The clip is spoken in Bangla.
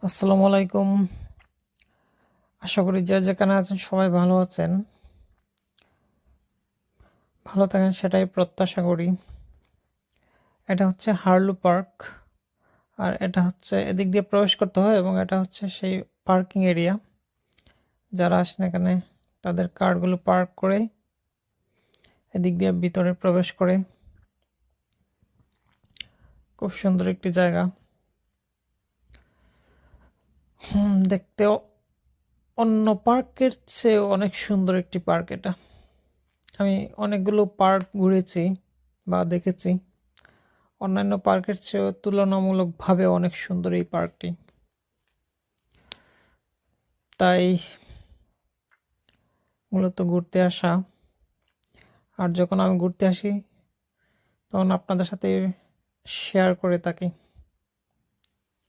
আসসালামু আলাইকুম। আশা করি যে যেখানে আছেন সবাই ভালো আছেন, ভালো থাকেন সেটাই প্রত্যাশা করি। এটা হচ্ছে হার্লো পার্ক, আর এটা হচ্ছে এদিক দিয়ে প্রবেশ করতে হয় এবং এটা হচ্ছে সেই পার্কিং এরিয়া। যারা আসেন এখানে তাদের কারগুলো পার্ক করে এদিক দিয়ে ভিতরে প্রবেশ করে। খুব সুন্দর একটি জায়গা, দেখতেও অন্য পার্কের চেয়ে অনেক সুন্দর একটি পার্ক এটা। আমি অনেকগুলো পার্ক ঘুরেছি বা দেখেছি, অন্যান্য পার্কের চেয়েও তুলনামূলকভাবে অনেক সুন্দর এই পার্কটি। তাই মূলত ঘুরতে আসা। আর যখন আমি ঘুরতে আসি তখন আপনাদের সাথে শেয়ার করে থাকি।